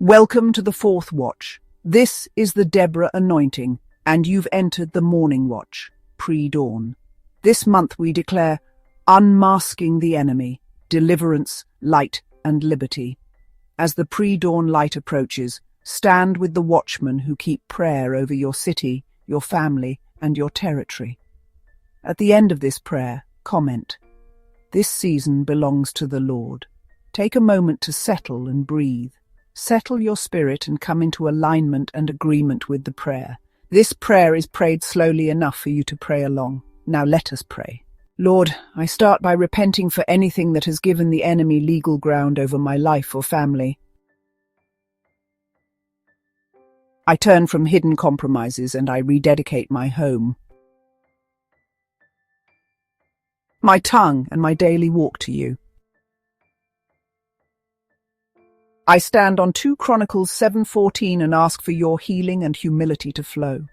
Welcome to the fourth watch. This is the Deborah anointing, and you've entered the morning watch, pre-dawn. This month we declare unmasking the enemy, deliverance, light, and liberty. As the pre-dawn light approaches, stand with the watchmen who keep prayer over your city, your family, and your territory. At the end of this prayer, comment, "This season belongs to the Lord." Take a moment to settle and breathe. Settle your spirit and come into alignment and agreement with the prayer. This prayer is prayed slowly enough for you to pray along. Now let us pray. Lord, I start by repenting for anything that has given the enemy legal ground over my life or family. I turn from hidden compromises and I rededicate my home, my tongue, and my daily walk to you. I stand on 2 Chronicles 7:14 and ask for your healing and humility to flow.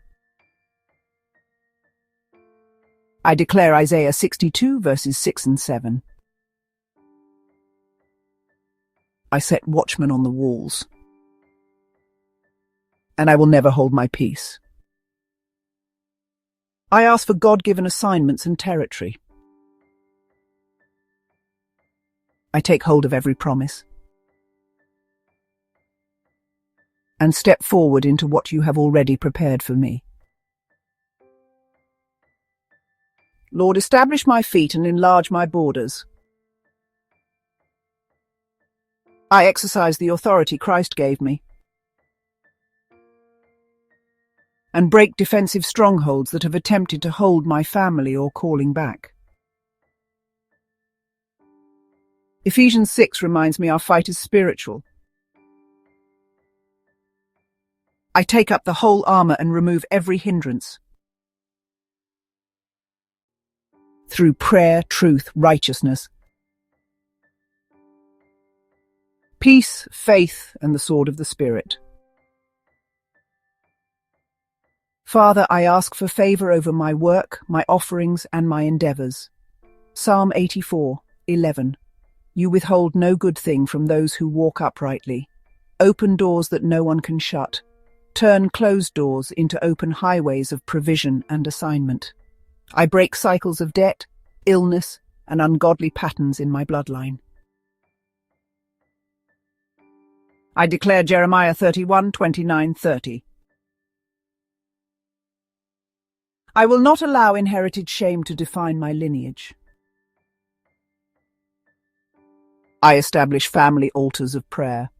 I declare Isaiah 62 verses 6 and 7. I set watchmen on the walls, and I will never hold my peace. I ask for God-given assignments and territory. I take hold of every promise and step forward into what you have already prepared for me. Lord, establish my feet and enlarge my borders. I exercise the authority Christ gave me and break defensive strongholds that have attempted to hold my family or calling back. Ephesians 6 reminds me our fight is spiritual. I take up the whole armor and remove every hindrance. Through prayer, truth, righteousness, peace, faith, and the sword of the Spirit. Father, I ask for favor over my work, my offerings, and my endeavors. Psalm 84:11. You withhold no good thing from those who walk uprightly. Open doors that no one can shut. Turn closed doors into open highways of provision and assignment. I break cycles of debt, illness, and ungodly patterns in my bloodline. I declare Jeremiah 31:29-30. I will not allow inherited shame to define my lineage. I establish family altars of prayer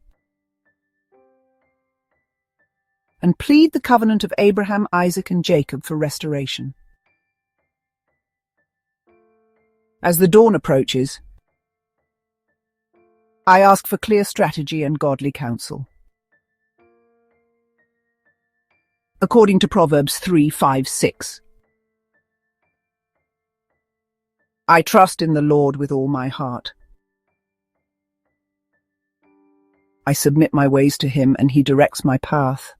and plead the covenant of Abraham, Isaac, and Jacob for restoration. As the dawn approaches, I ask for clear strategy and godly counsel. According to Proverbs 3:5-6. I trust in the Lord with all my heart. I submit my ways to him and he directs my path.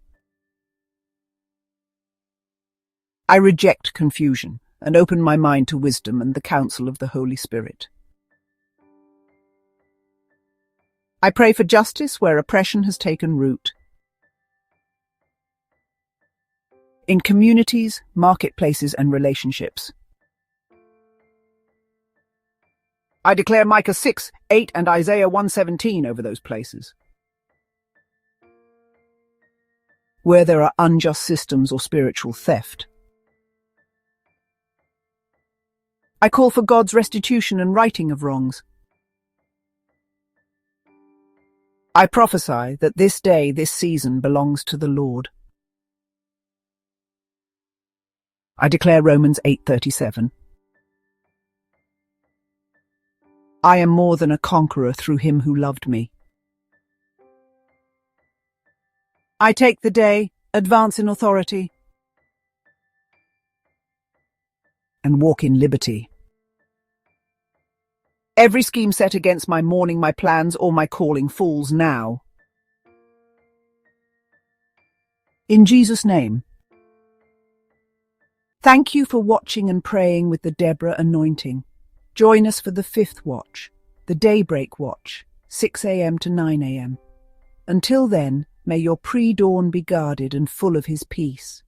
I reject confusion and open my mind to wisdom and the counsel of the Holy Spirit. I pray for justice where oppression has taken root. In communities, marketplaces, and relationships. I declare Micah 6:8 and Isaiah 1:17 over those places. Where there are unjust systems or spiritual theft, I call for God's restitution and righting of wrongs. I prophesy that this day, this season belongs to the Lord. I declare Romans 8:37. I am more than a conqueror through him who loved me. I take the day, advance in authority, and walk in liberty. Every scheme set against my morning, my plans, or my calling falls now. In Jesus' name. Thank you for watching and praying with the Deborah anointing. Join us for the 5th watch, the daybreak watch, 6 a.m. to 9 a.m. Until then, may your pre-dawn be guarded and full of his peace.